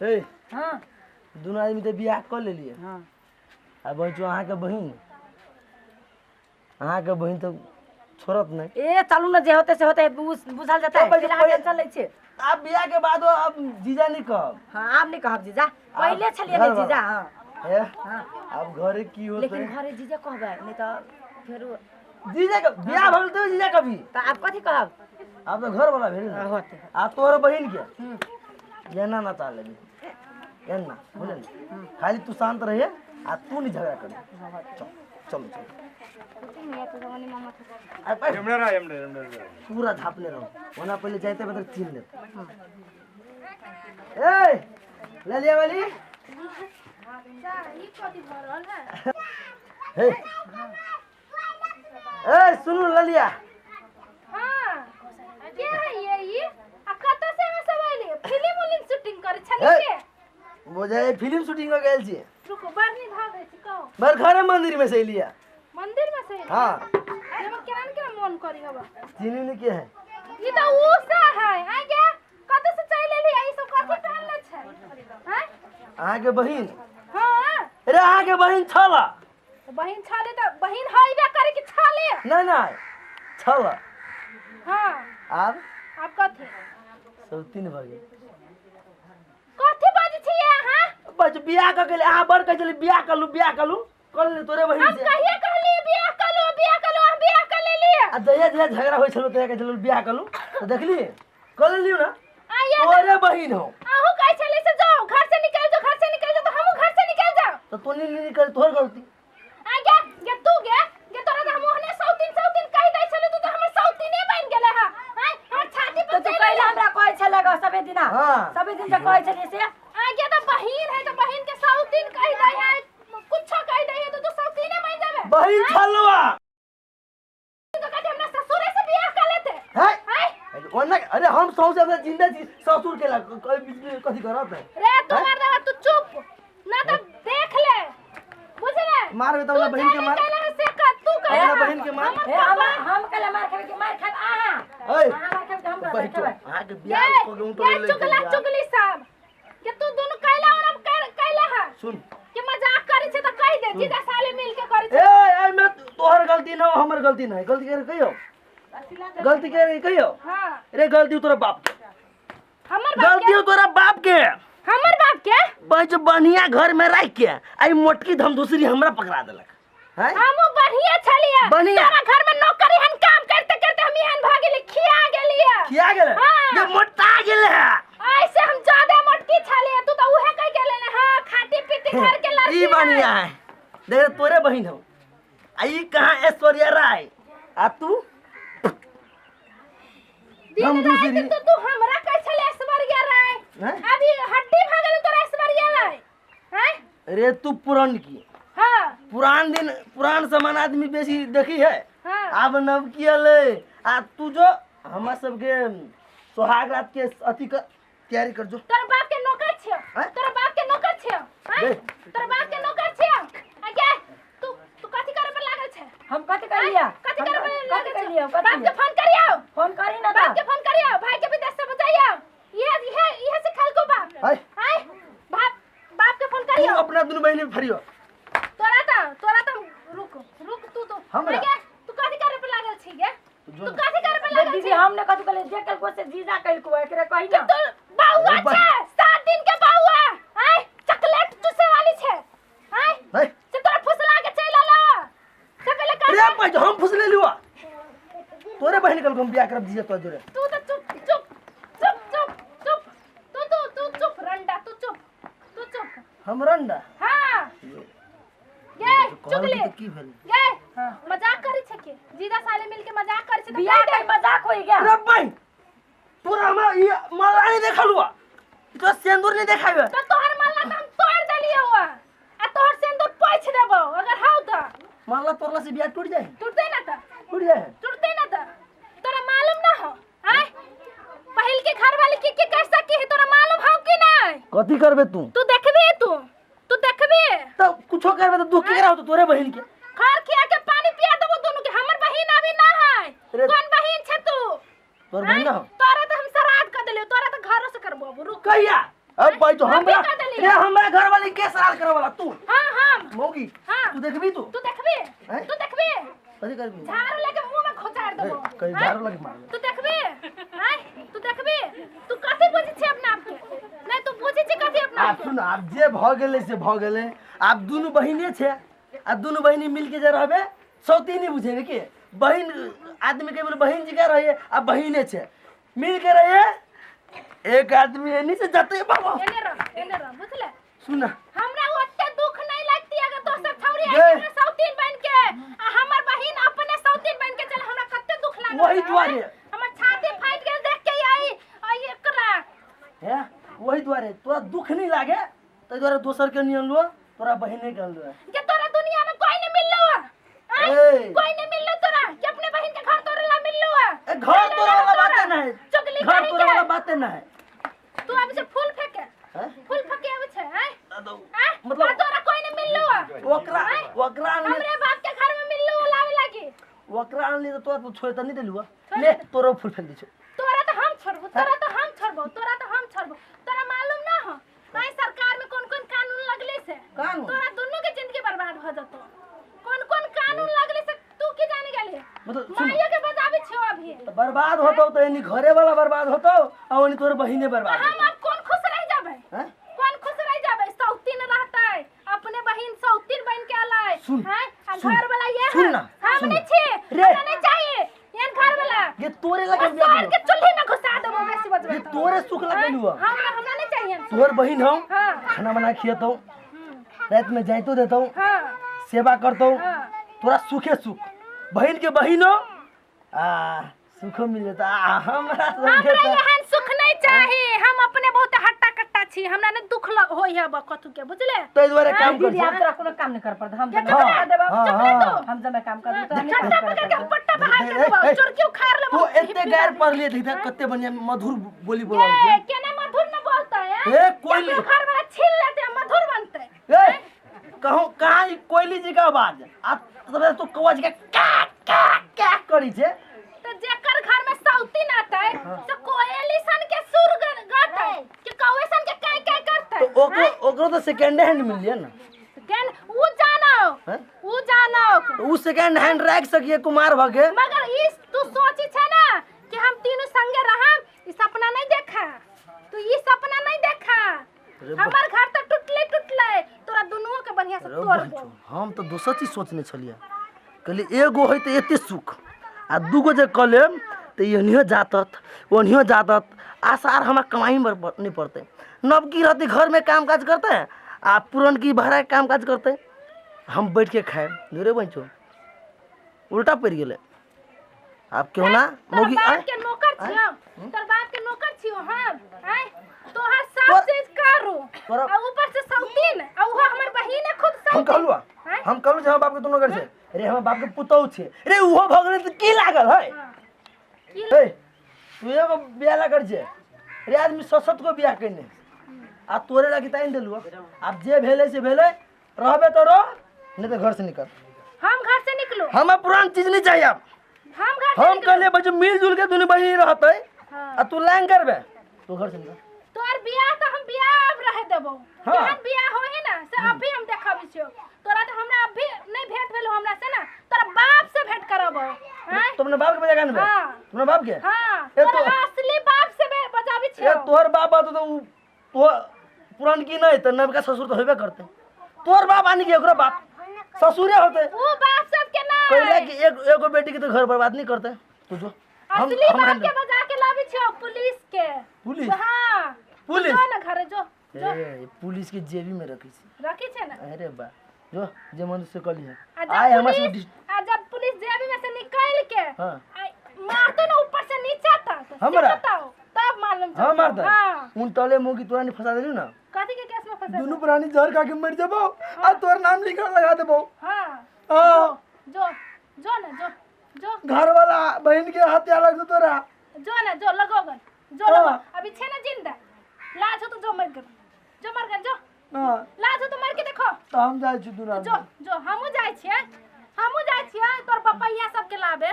हे हां दोनों आदमी तो बियाह कर ले लिए। हां अब जो अहाँ के बहिन तो छोड़त नहीं। ए चलू ना जे होते से होते बुझल जाता है फिलहाल टेंशन लै छे। आप बियाह के बाद अब जीजा नहीं कहब। हां आप नहीं कहब जीजा पहले छलिए नहीं जीजा। हां है हां अब घरे की होते लेकिन घरे जीजा कहबे नहीं तो फिर जीजा के बियाह भइल तो जीजा कभी तो आप कथी कहब। आप तो घर वाला भेल होते आप तोहर बहिन के येना ना चाल लेबी येना बुझल खाली तू शांत रहिए आ तू नहीं झगड़ा कर। चलो चलो पूरा झापने रहो वरना पहले जाते बदल छीन ले। ए ले लिया वाली हे ए सुनो ललिया। हां के है ये आ कत से में सब आइले फिल्म उलिम शूटिंग करे छले के बोझे फिल्म शूटिंग हो गेल छी। रुको बरनी भाग है कहो बर घरे मंदिर में से लिया। मंदिर में से हां अरे मैं केरान के मन करी हवा चीनी ने के है ये तो उसा है आ के कत से चले ली आई सब कथि पहनले छै हैं अहाँ के बहिन। हां अरे अहाँ के बहिन छला बहिन छाले तो बहिन हईबे करे कि छाले नहीं छला। हां आप कथि सब तीन भागे कथि बाजी छिए हां बच बियाह क गेले अहाँ बड़ कह चली बियाह कलू कर ले तोरे बहिन हम से। कहिए कहली बियाह कलो हम बियाह कर लेली आ जया झगड़ा होय छलो तोरे कह चलू बियाह कलू तो देखली कर लियो ना आइए तोरे बहिन हो आहू कह चले से जाओ घर से निकल जाओ तो हमहू घर से निकल जाओ तो तू नहीं कर तोहर गलती। आ गे तू गे तोरा त मोहने सौतीन कह दै छले तू तो हमर सौतीने बन गेले हा हैं हमर छाती तो पर तू कहला हमरा कहै छले ग सबे दिन। हां सबे दिन जे कहै छलिए से आ गे तो बहिन है तो बहिन के सौतीन कह दै है कुछो कह दै है तो तू सौतीने बन जाबे बहिन छलवा तो कहते हमरा ससुरे से बियाह कर लेते है हैं ओना अरे हम सौसे अपना जिंदा जी ससुर के कथी करत है रे तू मार दे तू चुप ना तो देख ले बुझले मार तो अपना बहिन के मार से का तू कह अपना बहिन के मार। ए हम कहले मार खाबे कि मार खाब आहा ओए आहा मार खाबे हम बहिन खाबे। अहाँ के बियाह को गेउ तो ले चुगली सब के तू दोनों कहला और हम कहला है सुन कि मजाक करे छे तो कह दे जीजा साले मिल के करे छे ए मैं तोहर गलती ना हमर गलती ना गलती करे कहियो गलती करे कहियो। हां अरे गलती तोरा बाप के हमर बाप गलती तोरा बाप के हमर बाप के बच बढ़िया घर में रख के आई मोटकी धमधुसरी हमरा पकड़ा देलक हैं। हमू बढ़िया छलिए बढ़िया। तोरा घर में नौकरी हन काम करते करते हम यहन भागेली खिया गेलिए किया गेले हाँ। ये मोटा गेले है ऐसे हम ज्यादा मोटकी छलिए तू तो उहे कह गेले ने हां खाती पीती घर के लड़की ई बढ़िया है देख तोरे बहिन हो आई कहां ऐश्वर्या राय आ तू धमधुसरी तू हमरा कह छले ऐश्वर्या राय हैं? अभी हड्डी भागल तोरा ऐश्वर्या राय हैं अरे तू पुरान की हां पुरान समान आदमी बेसी देखी है। हां अब नव कियले आ तू जो हमरा सबके सोहाग रात के अथी कर तैयारी कर जो। तोरा बाप के नौकर छियो हैं? तोरा बाप के नौकर छियो हैं देख। तोरा बाप के नौकर छियो आगे तू कथि करे पर लागल छे हम कथी कर लिया कथि करे पर कथी लागल कर छे लिया बाप के फोन करियो फोन करी ना बाप के फोन करियो भाई के विदेश से बजाइयो ये सिखाल को बाप हाय हैं बाप के फोन तू करियो अपना दुनु बहिनी में फरियो तोरा तो रुक तू तो हमरा? आगे तू कथि करे पर लागल छी गे जो तू कथि करे पर दे लागल दीदी छी हमने कथी कहले जे कल को से जीजा कल को एकरे कहि ना तो बाउआ छे 7 दिन के बाउआ हैं चॉकलेट चूसे वाली छे हैं है से तोरा फुसला के चल आला से पहले कर अरे पैज हम फुसले लिवा तोरे बहिन कल हम बियाह करब दिए तो जोरे तू तो चुप तू चुप रंडा तू चुप हम रंडा हां ये चुगली तो की भेल ये हां मजाक करे छे के जीजा साले मिल के मजाक करे छे बियाह के मजाक होई गया। अरे भाई तोरा हम ये माला नहीं देखलुआ तो सिंदूर नहीं देखाबे तो तोहर माला हम तोड़ देलिए हुआ आ तोहर सिंदूर पोछ देबो अगर हाउ तो माला तोरला से बियाह टूट जाए टूटते ना तो तोरा मालूम ना हो हैं पहिल के घर वाले की कर सकी है तोरा मालूम हो कि नहीं कथी करबे तू तू देखबे तो कुछो करबे तो तू के रहो तो तोरे बहिन के घर खिया के पानी पिया देबो दोनों के हमर बहिन अभी ना है अरे- कौन बहिन छे तू तोर बहिन ना हो तोरा तो हम श्राद्ध कर देलियो तोरा तो घरों से करबो रुक कहिया अब बैठो अभी हमरा कर देली। रे हमरा घर वाली के सराल करे वाला तू हां हम मौगी हाँ। तू देखबी तू तू देखबी हैं? तू देखबी कथी करबी झाड़ू लेके मुंह में खोचार देबो कहीं हैं? झाड़ू लगे मार तू देखबी हैं तू देखबी तू कथी बुझी छी अपना आप के नहीं तू बुझी छी कथी अपना आप आप के सुन आप जे भ गेले से भ गेले आप दुनु बहिने छे आ दुनु बहिनी मिल के जे रहबे सौतीनी बुझेबे के बहिन आदमी के बोले बहिन जी का रहिए आ बहिने छे मिल के रहिए एक आदमी एनी से जते बाबा एने रह बुझले सुन हमरा ओते दुख नहीं लगती अगर दोसर छौरी गे। आई हमरा सौतीन बन के आ हमर बहिन अपने सौतीन बन के चल हमरा कते दुख लागल वही द्वारे। हमर छाती फाट गेल देख के आई आ एकरा है वही द्वारे तोरा दुख नहीं लागे तो द्वारे दोसर के नियन लो तोरा बहिने के लो के तोरा दुनिया में कोई नहीं मिललो ए। कोई नहीं मिललो तोरा के अपने बहिन के घर तोरे ला मिललो ए घर तोरा वाला बातें नहीं चुगली घर करी तोरा वाला के बातें नहीं तू अभी से फूल फेंके हैं फूल फेंके आवे छे हैं मतलब तोरा कोई नहीं मिललो ओकरा ओकरा आनले हमरे बाप के घर में मिललो लावे लागी ओकरा आनले तो तोरा तो छोड़ त नहीं देलुआ ले तोरो फूल फेंक दी छो तोरा तो हम छोड़बो तोरा मालूम ना हो भाई सरकार में कौन-कौन कानून लगले से कानून? तोरा दोनों के जिंदगी बर्बाद हो जतो कौन-कौन कानून लगले से तू की जाने गेले मतलब सुन माया के बजाबे छो अभी तो बर्बाद होतो तो एनी घरे वाला बर्बाद होतो और एनी तोर बहिने बर्बाद हम अब कौन खुश रह जाबे हैं कौन खुश रह जाबे सौतीन रहतै अपने बहिन सौतीन बन के आलै सुन, हैं आ सुन, घर वाला ये सुन है ना, हम सुन नहीं ना। छी रे। हमरा नहीं चाहिए ये घर वाला ये तोरे लगे और बियाह सार के चूल्हे में घुसा देबो बेसी बजबे ये तोरे सुख लगे लुआ हमरा नहीं चाहिए तोर बहिन हो हाँ। खाना बना खियतो रात में जाइतो देतो हां सेवा करतो हाँ। तोरा सुखे सुख बहिन के बहिनो सुख मिल जाता हमरा हमरा संगे तो एहन सुख नहीं चाही हम अपने बहुत हट्टा कट्टा छी हमरा ने दुख होई है कथु के बुझले तै द्वारे काम कर दीदी हम तोरा कोनो काम नहीं कर पड़त हम क्या जब कर देब हाँ। हम जब काम कर तो हम छट्टा पकड़ के पट्टा बाहर के देबो चोरकी उखाड़ तू लेबो एते गैर पढ़ लिए देखा कते बढ़िया मधुर बोली बोला ए केने मधुर में बोलता है ए कोयली घर वाला छीन लेते मधुर बनते ए कहूं कहां कोयली जी का आवाज आ तबे तू कवज के का करी छे तो जेकर घर में सौतीन आता है तो कोयली सन के सुर गाता है कि कौवे सन के काय काय करता है तो ओकरो तो सेकंड हैंड मिल लिया ना केन ऊ जानो हैं? ऊ जानो तो उ सेकंड हैंड रख सकिए कुमार भगे मगर इस तू सोची छे ना कि हम तीनों संगे रहम ई सपना नहीं देखा तू ई सपना नहीं देखा हमर घर तो टूटले तोरा दुनुओ के बढ़िया से तोड़बो हम तो दोसर चीज सोचने छलिए कहली एगो है तो एते सुख आ दूगो जे कलेम तो एनियो जातत ओनियो जातत आसार हमार कमाई में नहीं पड़ते नवकी रहती घर में काम काज करते हैं आ पुरन की भाड़ा के काम काज करते हम बैठ के खाए दूरे बंचो उल्टा पड़ गेले आप क्यों ना तोर मोगी बाप के नौकर छियो तोर बाप के नौकर छियो हम हैं तोहर सब चीज करू तोरा- आ ऊपर से सौतीन आ वो हमर बहिन है खुद हम सौतीन कहलुआ हैं? हम कहलु जे हम बाप के दोनों घर से अरे हम बाप के पुतौ छे अरे उहो भगले तो की लागल है हाँ। की ए तू एगो बियाह ला कर छे अरे आदमी ससत को बियाह कइने आ तोरे लगी ताइन देलु अब जे भेले से भेले रहबे तो रह नहीं तो घर से निकल हम घर से निकलो हमें पुरान चीज नहीं चाहिए अब हम घर से हम निकलो कहले बच्चे मिलजुल के दुनू बहिनी रहते हाँ। आ तू लाइन करबे तू घर से निकल तोर बियाह तो हम बियाह अब रह देबो हाँ। केहन बियाह होई है ना से अभी हम देखाबी छियो तोरा तो हमरा अभी नहीं भेंट भेलो हमरा से ना तोरा बाप से भेंट करबो हैं तू अपने बाप के बजा गानबे हाँ। अपने बाप के हां ए तो- तोरा असली बाप से बजाबी ए छियो तोहर बाप बात तो तो पुरान की नहीं तो नवका ससुर तो होबे करते तोहर बाप आनी के ओकरा बाप ससुरे होते वो बाप सब के ना कहला कि एक एगो बेटी के तो घर बर्बाद नहीं करते तू जो असली बाप के बजा के लाबी छियो पुलिस के पुलिस? हां पुलिस? जो ना घरे जो ए पुलिस के जेबी में रखी छी रखी छे ना अरे बा जो जे मन से कली है आ आए जब हमरा से पुलिस आ जब पुलिस जेबी में से निकाल के हाँ। मारते ना ऊपर से नीचे तक हमरा? बताओ तब मालूम हां मार दे हां उन तले मुंह की तोरा नहीं फंसा देलू ना कथी के केस में फंसा दोनों प्राणी जहर खा के मर जाबो आ तोर नाम लिखा लगा देबो हां हां जो जो ना जो जो घर वाला बहन के हत्या लग तोरा जो ना जो लगोगन जो हाँ। लगो अभी छे ना जिंदा लाज हो तो जो मर गन जो हां लाज हो तो मर के देखो तो हम जाय छी दुना जो हमू जाय छियै तोर पपैया सब के लाबे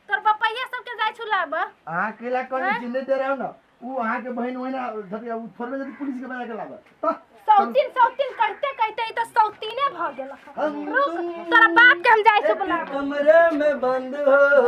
तोर पपैया सब के जाय छु लाबे हां केला कोनी चिन्ह दे रहा ना वो अहाँ के बहन होइना धतिया उ फरमे जदी पुलिस के बजा के लागत सौतीन कहते कहते ई तो सौतीने भ गेल रुक तोरा बाप के हम जाय से बुला कमरे में बंद हो